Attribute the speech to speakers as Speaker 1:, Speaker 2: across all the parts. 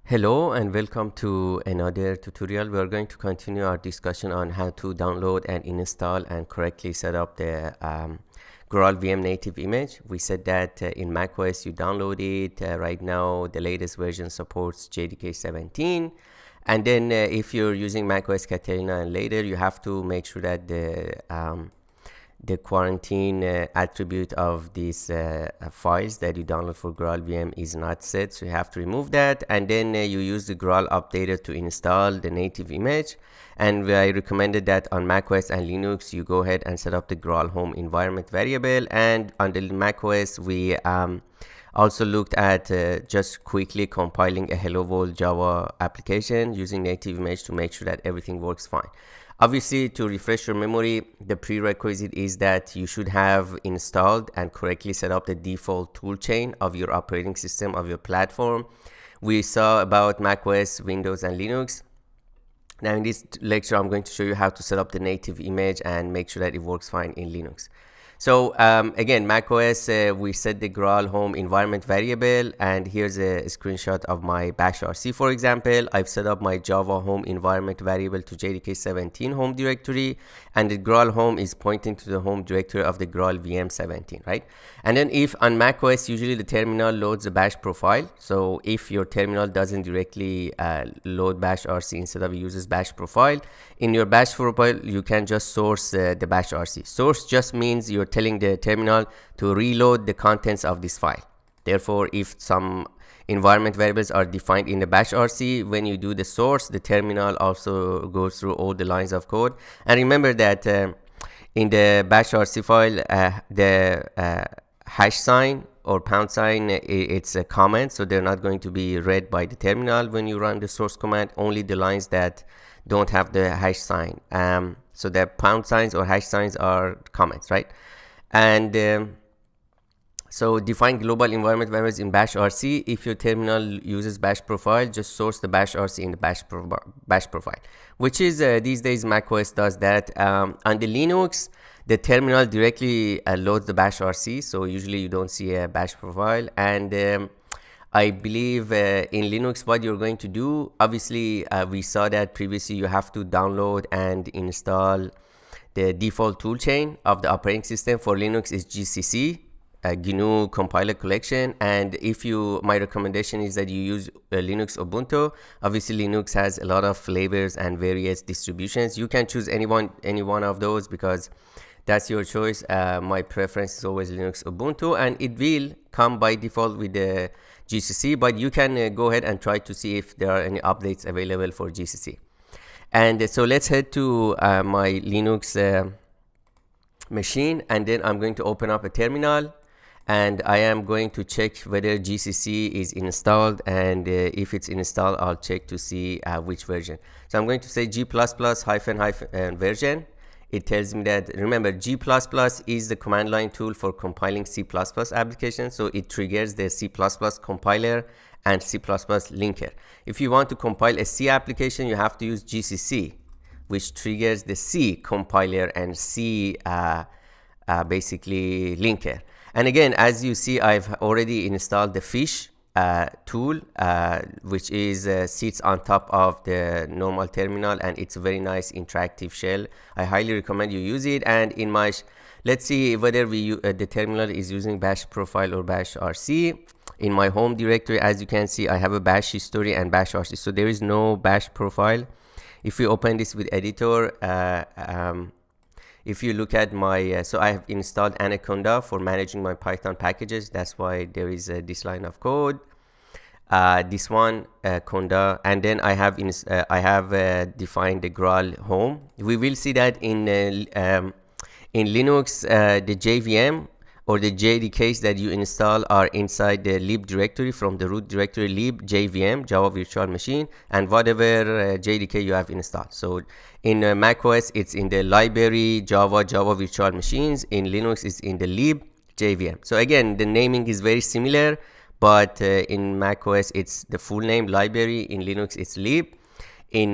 Speaker 1: Hello and welcome to another tutorial. We are going to continue our discussion on how to download and install and correctly set up the GraalVM native image. We said that in macOS you download it. Right now the latest version supports JDK 17. And then if you're using macOS Catalina and later, you have to make sure that the quarantine attribute of these files that you download for GraalVM is not set, so you have to remove that, and then you use the Graal updater to install the native image. And I recommended that on macOS and Linux you go ahead and set up the Graal home environment variable, and on the macOS we also looked at just quickly compiling a hello world Java application using native image to make sure that everything works fine. Obviously, to refresh your memory, the prerequisite is that you should have installed and correctly set up the default toolchain of your operating system of your platform. We saw about macOS, Windows, and Linux. Now in this lecture, I'm going to show you how to set up the native image and make sure that it works fine in Linux. So again, macOS, we set the Graal home environment variable, and here's a screenshot of my bash RC. For example, I've set up my Java home environment variable to JDK 17 home directory, and the Graal home is pointing to the home directory of the GraalVM 17, right? And then if on macOS, usually the terminal loads the bash profile. So if your terminal doesn't directly load bash RC, instead of uses bash profile, in your bash profile, you can just source the bash RC. Source just means you're telling the terminal to reload the contents of this file. Therefore, if some environment variables are defined in the bash RC, when you do the source, the terminal also goes through all the lines of code. And remember that in the bash RC file, the hash sign or pound sign, it's a comment, so they're not going to be read by the terminal when you run the source command. Only the lines that don't have the hash sign. So the pound signs or hash signs are comments, right? And so define global environment variables in bash RC. If your terminal uses bash profile, just source the bash RC in the bash profile, which is these days macOS does that. On the Linux, the terminal directly loads the bash RC, so usually you don't see a bash profile. And I believe in Linux, what you're going to do, obviously we saw that previously you have to download and install the default toolchain of the operating system. For Linux is GCC, GNU compiler collection. And if you, my recommendation is that you use Linux Ubuntu. Obviously Linux has a lot of flavors and various distributions. You can choose any one of those because that's your choice. My preference is always Linux Ubuntu, and it will come by default with the GCC, but you can go ahead and try to see if there are any updates available for GCC. And so let's head to my Linux machine, and then I'm going to open up a terminal, and I am going to check whether GCC is installed, and if it's installed, I'll check to see which version. So I'm going to say G++ -- version. It tells me that, remember, G++ is the command line tool for compiling C++ applications, so it triggers the C++ compiler and C++ linker. If you want to compile a C application, you have to use GCC, which triggers the C compiler and C basically linker. And again, as you see, I've already installed the fish tool, which is sits on top of the normal terminal, and it's a very nice interactive shell. I highly recommend you use it. And in my let's see whether the terminal is using bash profile or bash RC. In my home directory, as you can see, I have a bash history and bash RC, so there is no bash profile. If we open this with editor, if you look at my so I have installed Anaconda for managing my Python packages. That's why there is this line of code. This one, Conda, and then I have defined the Graal home. We will see that in Linux, the JVM or the JDKs that you install are inside the lib directory from the root directory lib JVM, Java Virtual Machine, and whatever JDK you have installed. So in macOS, it's in the library Java Virtual Machines. In Linux, it's in the lib JVM. So again, the naming is very similar, but in macOS, it's the full name library. In Linux, it's lib. In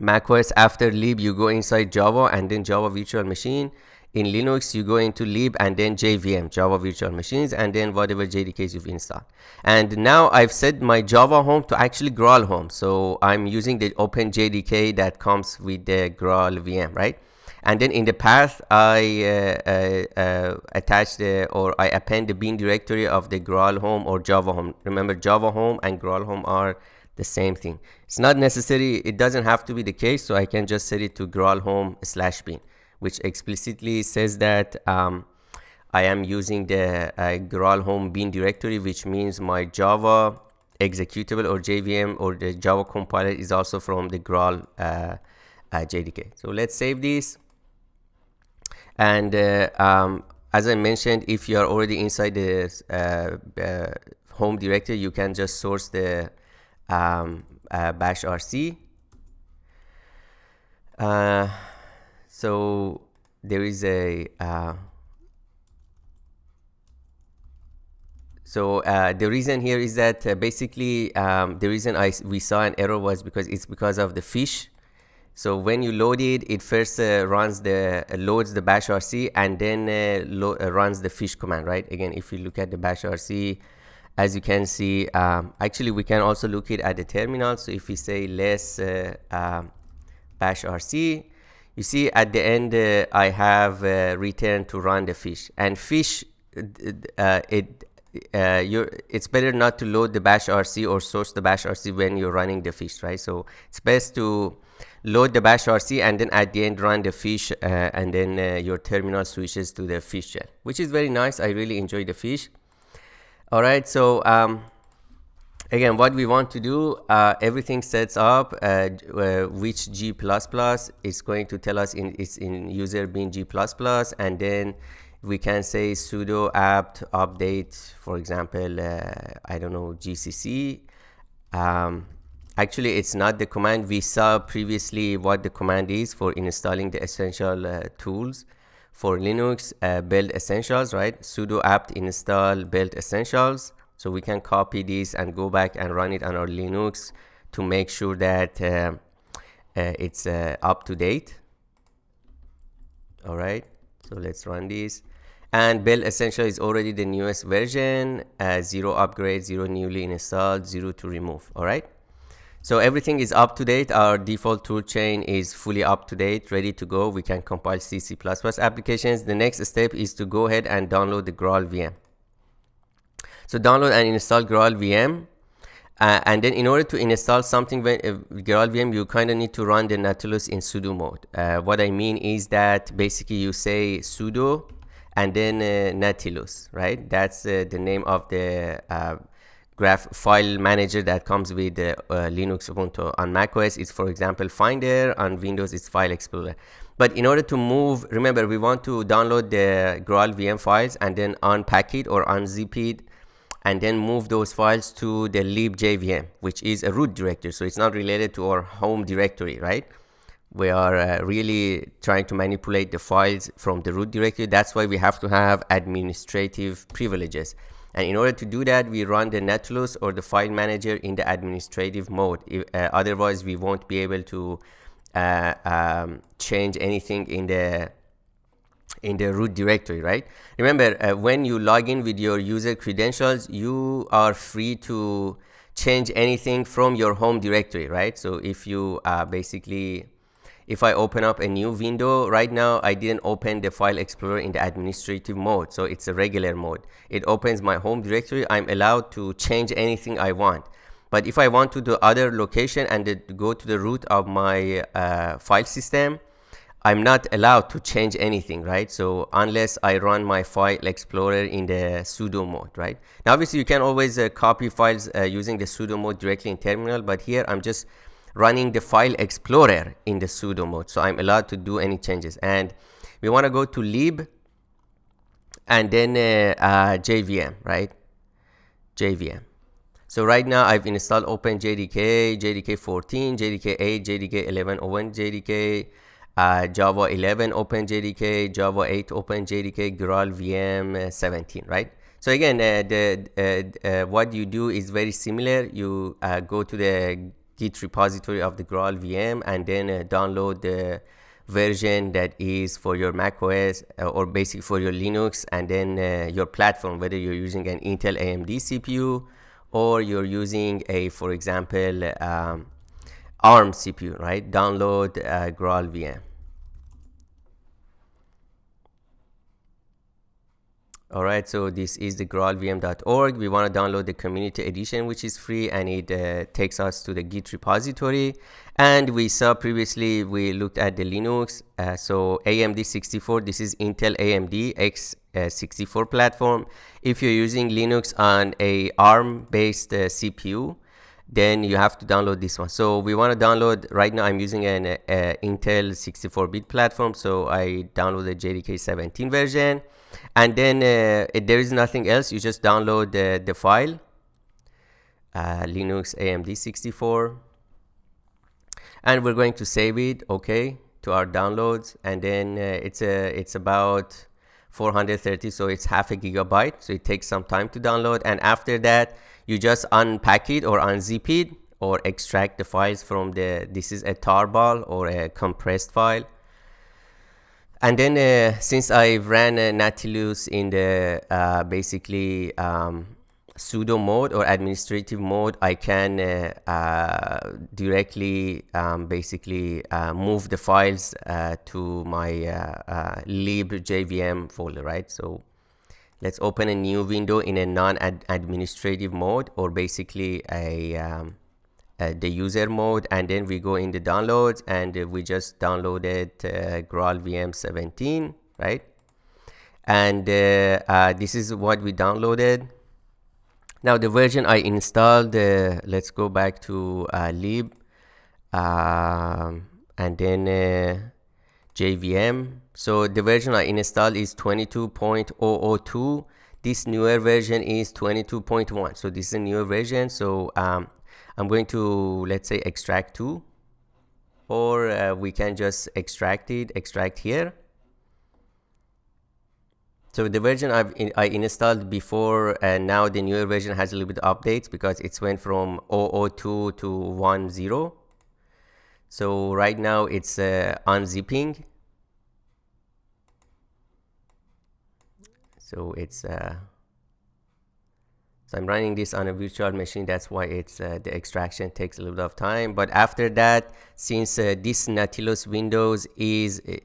Speaker 1: macOS, after lib, you go inside Java and then Java Virtual Machine. In Linux, you go into lib and then JVM, Java Virtual Machines, and then whatever JDKs you've installed. And now I've set my Java home to actually Graal home. So I'm using the Open JDK that comes with the GraalVM, right? And then in the path, I attach or I append the bin directory of the Graal home or Java home. Remember, Java home and Graal home are the same thing. It's not necessary, it doesn't have to be the case, so I can just set it to Graal home / bin, which explicitly says that I am using the Graal home bin directory, which means my Java executable or JVM or the Java compiler is also from the Graal JDK. So let's save this. And as I mentioned, if you are already inside the home directory, you can just source the bash rc. So there is a the reason here is that basically the reason we saw an error was because of the fish. So when you load it, it first loads the bash rc and then runs the fish command, right? Again, if you look at the bash rc, as you can see, actually we can also look it at the terminal. So if we say less bash rc, you see at the end I have return to run the fish. And fish, it's better not to load the bash rc or source the bash rc when you're running the fish, right? So it's best to load the bash rc and then at the end run the fish, and then your terminal switches to the fish shell, which is very nice. I really enjoy the fish. All right, so again, what we want to do, everything sets up which G++ is going to tell us it's in user bin G++, and then we can say sudo apt update, for example, I don't know, GCC. Actually, it's not the command. We saw previously what the command is for installing the essential tools for Linux, build essentials, right? Sudo apt install build essentials. So we can copy this and go back and run it on our Linux to make sure that it's up to date. All right, so let's run this. And build essential is already the newest version, 0 upgrade, 0 newly installed, 0 to remove. All right, so everything is up to date. Our default tool chain is fully up to date, ready to go. We can compile C++ applications. The next step is to go ahead and download the GraalVM. So download and install GraalVM. And then in order to install something with GraalVM, you kind of need to run the Nautilus in sudo mode. What I mean is that basically you say sudo and then Nautilus, right? That's the name of the graph file manager that comes with Linux Ubuntu. On macOS, it's, for example, Finder. On Windows, it's File Explorer. But in order to move, remember, we want to download the GraalVM files and then unpack it or unzip it, and then move those files to the libjvm, which is a root directory. So it's not related to our home directory, right? We are really trying to manipulate the files from the root directory. That's why we have to have administrative privileges. And in order to do that, we run the Nautilus or the file manager in the administrative mode. Otherwise, we won't be able to change anything in the root directory, right? Remember, when you log in with your user credentials, you are free to change anything from your home directory, right? So if you if I open up a new window right now, I didn't open the file explorer in the administrative mode, so it's a regular mode. It opens my home directory. I'm allowed to change anything I want. But if I want to do other location and go to the root of my file system, I'm not allowed to change anything, right? So unless I run my file explorer in the sudo mode, right? Now, obviously, you can always copy files using the sudo mode directly in terminal, but here I'm just running the file explorer in the sudo mode, so I'm allowed to do any changes. And we want to go to lib and then JVM, right? JVM. So right now I've installed OpenJDK, JDK 14, JDK 8, JDK 11, OpenJDK, Java 11 OpenJDK, Java 8 OpenJDK, GraalVM 17, right? So again, what you do is very similar. You go to the Git repository of the GraalVM and then download the version that is for your Mac OS or basic for your Linux, and then your platform, whether you're using an Intel AMD CPU or you're using a, for example, ARM CPU, right? Download GraalVM. All right, so this is the graalvm.org. We want to download the community edition, which is free, and it takes us to the Git repository. And we saw previously, we looked at the Linux. So AMD 64, this is Intel AMD x64 platform. If you're using Linux on a ARM-based CPU, then you have to download this one. So we want to download, right now I'm using an Intel 64-bit platform, so I downloaded JDK 17 version. And then there is nothing else, you just download the file, Linux AMD 64, and we're going to save it, okay, to our downloads. And then it's about 430, so it's half a gigabyte, so it takes some time to download. And after that, you just unpack it or unzip it or extract the files from this is a tarball or a compressed file. And then since I ran Nautilus in the basically sudo mode or administrative mode, I can directly basically move the files to my libjvm folder, right? So let's open a new window in a non-administrative mode, or basically the user mode, and then we go in the downloads, and we just downloaded GraalVM 17, right? And this is what we downloaded. Now the version I installed, let's go back to lib and then JVM. So the version I installed is 22.002. This newer version is 22.1. So this is a newer version. So I'm going to, let's say, extract to, or we can just extract here. So the version I installed before, and now the newer version has a little bit of updates because it's went from 002 to 10. So right now it's unzipping. So it's so I'm running this on a virtual machine. That's why it's the extraction takes a little bit of time. But after that, since this Nautilus window is in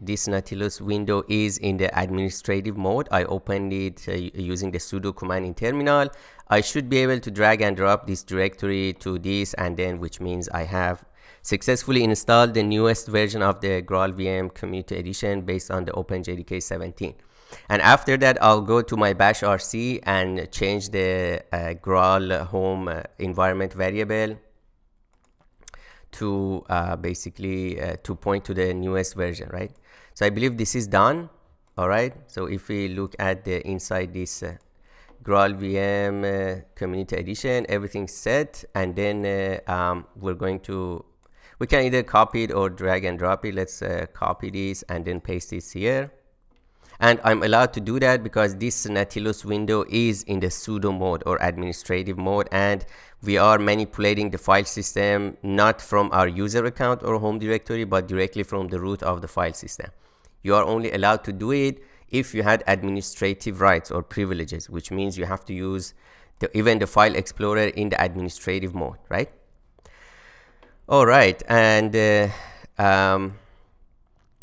Speaker 1: the administrative mode, I opened it using the sudo command in terminal. I should be able to drag and drop this directory to this, and then which means I have successfully installed the newest version of the GraalVM Community Edition based on the OpenJDK 17. And after that, I'll go to my bash rc and change the Graal home environment variable to basically to point to the newest version, right? So I believe this is done. All right. So if we look at the inside this GraalVM Community Edition, everything's set. And then we can either copy it or drag and drop it. Let's copy this and then paste this here. And I'm allowed to do that because this Nautilus window is in the sudo mode or administrative mode, and we are manipulating the file system not from our user account or home directory, but directly from the root of the file system. You are only allowed to do it if you had administrative rights or privileges, which means you have to use even the file explorer in the administrative mode, right? All right, and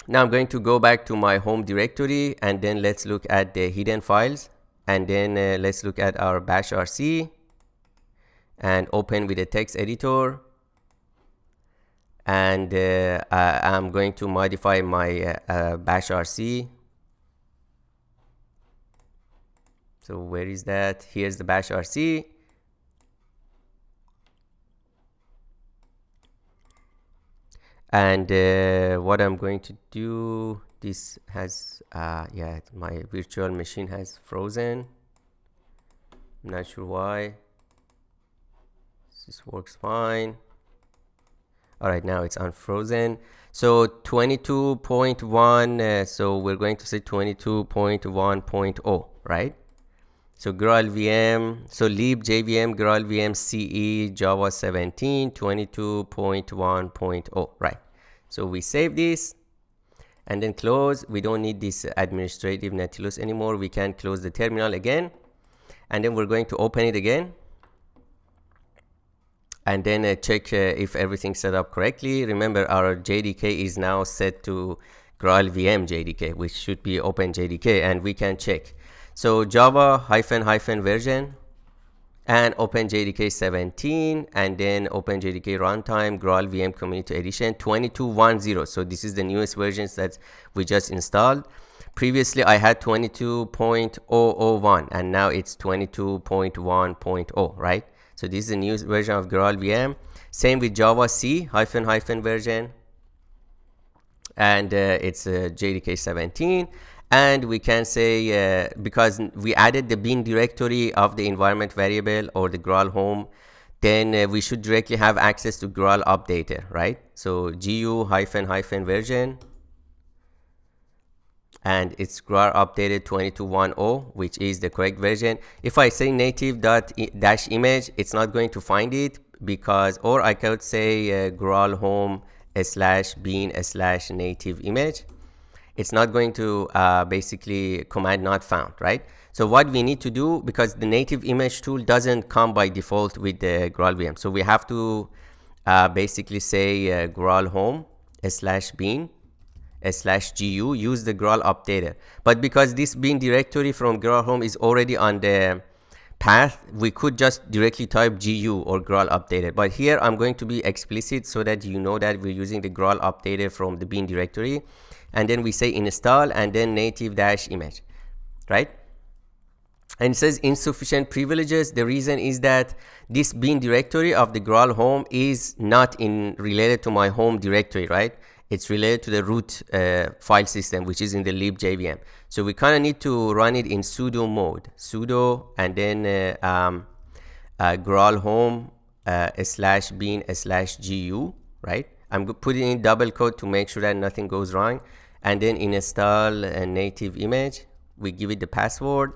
Speaker 1: now I'm going to go back to my home directory, and then let's look at the hidden files, and then let's look at our bash rc and open with a text editor. And I'm going to modify my bash rc. So where is that? Here's the bash rc. And what I'm going to do, this has yeah, my virtual machine has frozen. I'm not sure why. This works fine. All right, now it's unfrozen. So 22.1, so we're going to say 22.1.0, right? So GraalVM, so libjvm GraalVM CE Java 17 22.1.0, right? So we save this, and then close. We don't need this administrative Nautilus anymore. We can close the terminal again, and then we're going to open it again, and then check if everything's set up correctly. Remember, our JDK is now set to GraalVM JDK, which should be Open JDK, and we can check. So Java -- version and OpenJDK 17, and then OpenJDK runtime, GraalVM Community Edition 22.10. So this is the newest versions that we just installed. Previously I had 22.001, and now it's 22.1.0, right? So this is the newest version of GraalVM. Same with Java C -- version, and it's JDK 17. And we can say, because we added the bin directory of the environment variable or the Graal home, then we should directly have access to Graal updater, right? So gu -- version, and it's Graal updated 22.10, which is the correct version. If I say native.-image, it's not going to find it, because, or I could say Graal home /bin /native image. It's not going to basically command not found, right? So what we need to do, because the native image tool doesn't come by default with the GraalVM, so we have to basically say Graal home /bin /gu, use the Graal updater. But because this bin directory from Graal home is already on the path, we could just directly type gu or Graal updater. But here I'm going to be explicit so that you know that we're using the Graal updater from the bin directory. And then we say install, and then native-image, right? And it says insufficient privileges. The reason is that this bin directory of the Graal home is not related to my home directory, right? It's related to the root file system, which is in the libjvm. So we kind of need to run it in sudo mode, sudo, and then Graal home /bin /gu, right? I'm putting in double quote to make sure that nothing goes wrong. And then install a native image. We give it the password,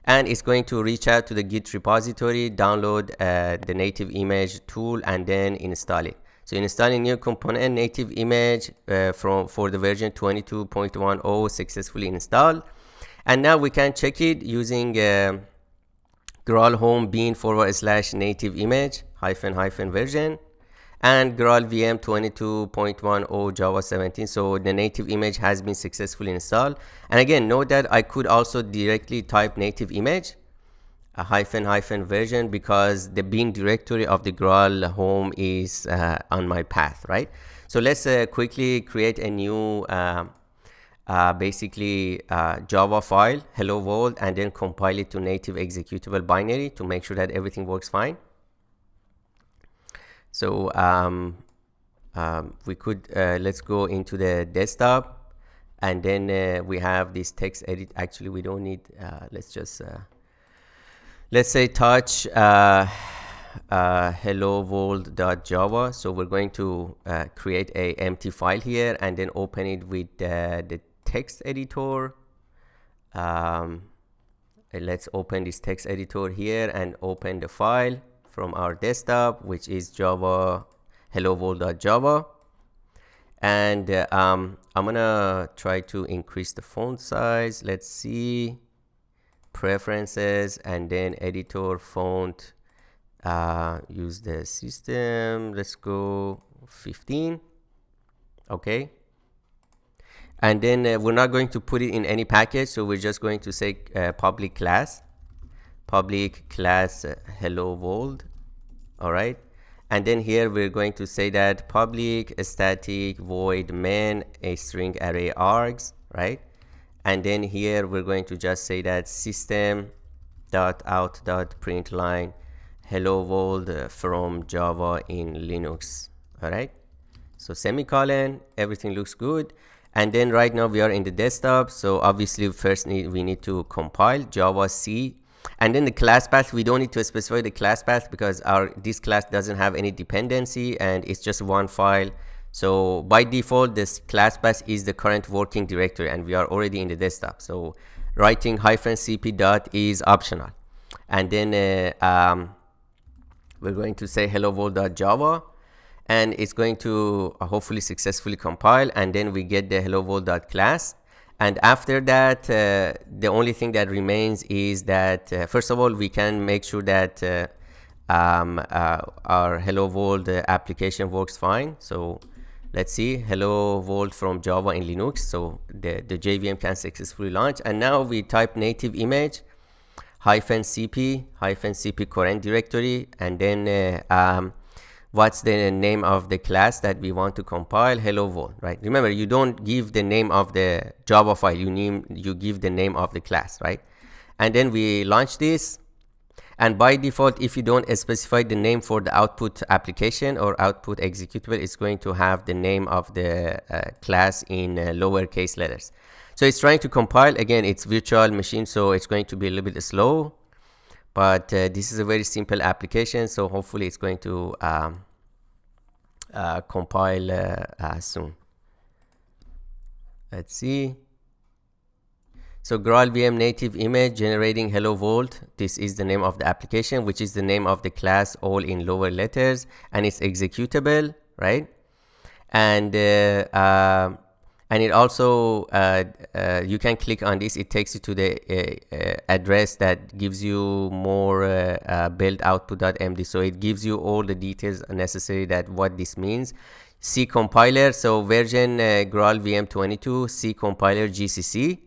Speaker 1: and it's going to reach out to the Git repository, download the native image tool, and then install it. So installing new component native image for the version 22.10 successfully installed. And now we can check it using Graal home bin / native image -- version. And GraalVM 22.10 Java 17. So the native image has been successfully installed. And again, note that I could also directly type native image -- version, because the bin directory of the Graal home is on my path, right? So let's quickly create a new basically Java file, hello world, and then compile it to native executable binary to make sure that everything works fine. So we could let's go into the desktop, and then we have this text edit. Actually, we don't need let's just let's say touch hello world.java. So we're going to create a empty file here, and then open it with the text editor. Let's open this text editor here and open the file from our desktop, which is Java hello world.java. And I'm gonna try to increase the font size. Let's see, preferences, and then editor font, use the system, let's go 15. Okay, and then we're not going to put it in any package, so we're just going to say public class hello world. All right, and then here we're going to say that public static void main a string array args, right? And then here we're going to just say that system.out.println hello world from Java in Linux. All right, so semicolon, everything looks good. And then right now we are in the desktop, so obviously first we need to compile Java C. And then the class path, we don't need to specify the class path because this class doesn't have any dependency and it's just one file. So by default, this class path is the current working directory, and we are already in the desktop. So writing -cp dot is optional. And then we're going to say hello world.java. and it's going to hopefully successfully compile, and then we get the hello world.class. And after that, the only thing that remains is that first of all, we can make sure that our hello world application works fine. So let's see, hello world from Java in Linux. So the JVM can successfully launch. And now we type native image -cp current directory, and then what's the name of the class that we want to compile? Hello world, right? Remember, you don't give the name of the Java file, you give the name of the class, right? And then we launch this, and by default, if you don't specify the name for the output application or output executable, it's going to have the name of the class in lowercase letters. So it's trying to compile. Again, it's virtual machine, so it's going to be a little bit slow, but this is a very simple application, so hopefully it's going to compile soon. Let's see. So GraalVM native image generating hello world. This is the name of the application, which is the name of the class, all in lower letters, and it's executable, right? And it also you can click on this. It takes you to the address that gives you more build output.md. So it gives you all the details necessary that what this means. C compiler, so version GraalVM 22, C compiler GCC,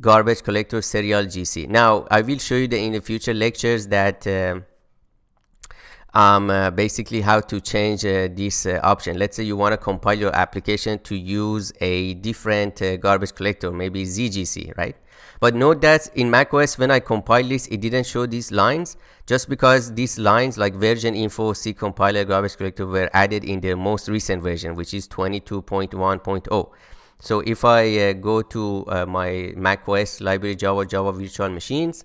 Speaker 1: garbage collector serial GC. Now I will show you in the future lectures that basically how to change this option. Let's say you want to compile your application to use a different garbage collector, maybe ZGC, right? But note that in macOS, when I compile this, it didn't show these lines, just because these lines like version info, C compiler, garbage collector were added in their most recent version, which is 22.1.0. So if I go to my macOS library Java virtual machines,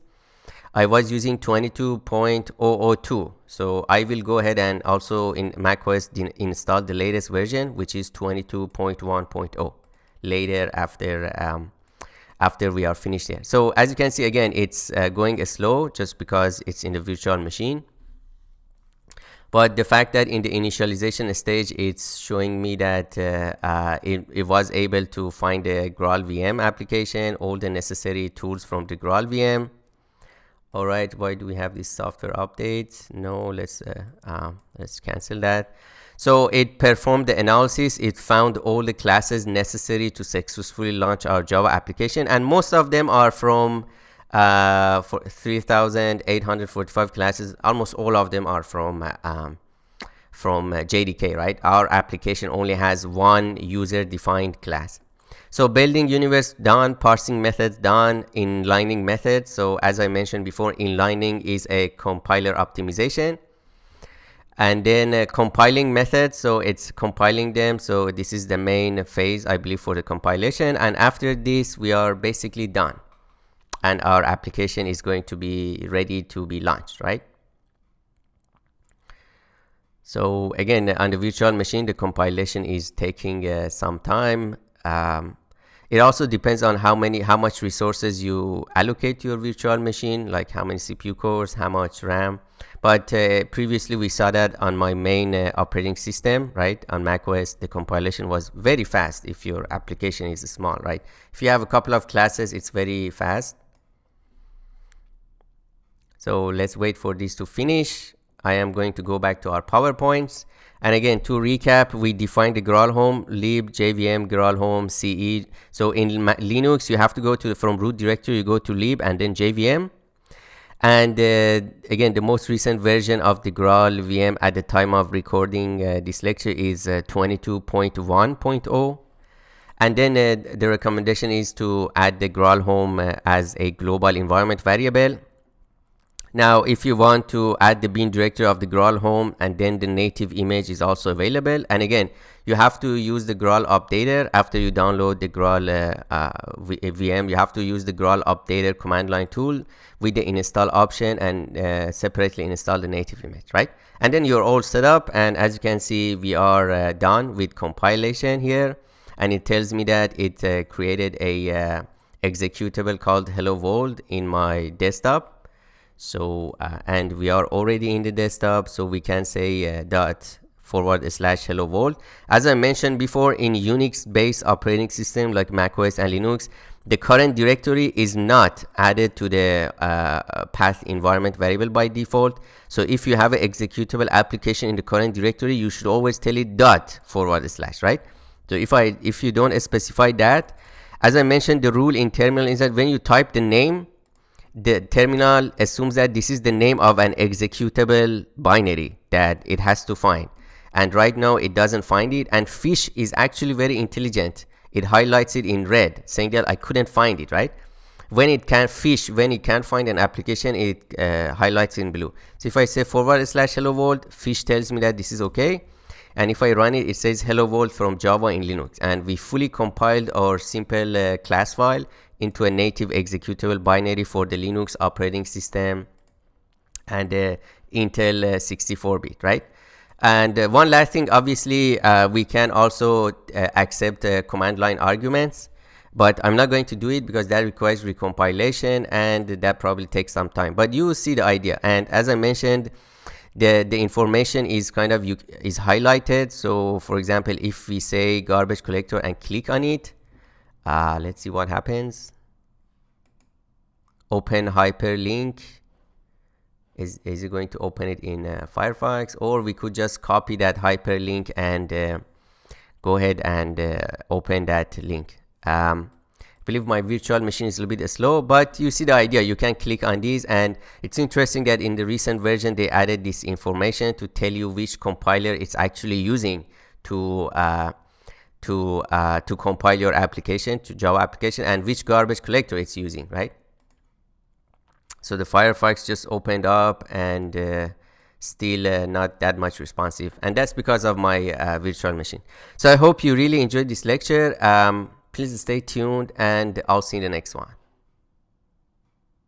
Speaker 1: I was using 22.002. So I will go ahead and also in macOS install the latest version, which is 22.1.0 later after we are finished here. So as you can see, again, it's going slow just because it's in the virtual machine. But the fact that in the initialization stage, it's showing me that it was able to find the GraalVM application, all the necessary tools from the GraalVM. All right, why do we have this software update? No, let's cancel that. So it performed the analysis. It found all the classes necessary to successfully launch our Java application, and most of them are from for 3,845 classes. Almost all of them are from JDK, right? Our application only has one user-defined class. So building universe done, parsing methods done, inlining methods. So as I mentioned before, inlining is a compiler optimization. And then compiling methods, so it's compiling them. So this is the main phase, I believe, for the compilation. And after this, we are basically done. And our application is going to be ready to be launched, right? So again, on the virtual machine, the compilation is taking some time. It also depends on how much resources you allocate to your virtual machine, like how many CPU cores, how much RAM. But previously we saw that on my main operating system, right? On macOS, the compilation was very fast if your application is small, right? If you have a couple of classes, it's very fast. So let's wait for this to finish. I am going to go back to our PowerPoints. And again, to recap, we defined the Graal home, lib, JVM, Graal home, CE. So in Linux, you have to go to from root directory, you go to lib and then JVM. And again, the most recent version of the GraalVM at the time of recording this lecture is 22.1.0. And then the recommendation is to add the Graal home as a global environment variable. Now, if you want to add the bin directory of the Graal home, and then the native image is also available. And again, you have to use the Graal updater after you download the Graal VM. You have to use the Graal updater command line tool with the install option and separately install the native image, right? And then you're all set up. And as you can see, we are done with compilation here. And it tells me that it created a executable called hello world in my desktop. So and we are already in the desktop, so we can say dot /hello world. As I mentioned before, in Unix based operating system like macOS and Linux, the current directory is not added to the path environment variable by default. So if you have an executable application in the current directory, you should always tell it /, right? So if you don't specify that, as I mentioned, the rule in terminal is that when you type the name, the terminal assumes that this is the name of an executable binary that it has to find. And right now it doesn't find it. And fish is actually very intelligent. It highlights it in red, saying that I couldn't find it, right? When it can't find an application, it highlights in blue. So if I say /hello world, fish tells me that this is okay. And if I run it, it says hello world from Java in Linux. And we fully compiled our simple class file into a native executable binary for the Linux operating system and Intel 64-bit, right? And one last thing, obviously, we can also accept command line arguments, but I'm not going to do it because that requires recompilation and that probably takes some time. But you will see the idea. And as I mentioned, the information is kind of is highlighted. So for example, if we say garbage collector and click on it, let's see what happens. Open hyperlink. Is it going to open it in Firefox? Or we could just copy that hyperlink and go ahead and open that link. I believe my virtual machine is a little bit slow, but you see the idea. You can click on these, and it's interesting that in the recent version they added this information to tell you which compiler it's actually using to compile your application to Java application, and which garbage collector it's using, right? So the Firefox just opened up and still not that much responsive, and that's because of my virtual machine. So I hope you really enjoyed this lecture. Please stay tuned, and I'll see you in the next one.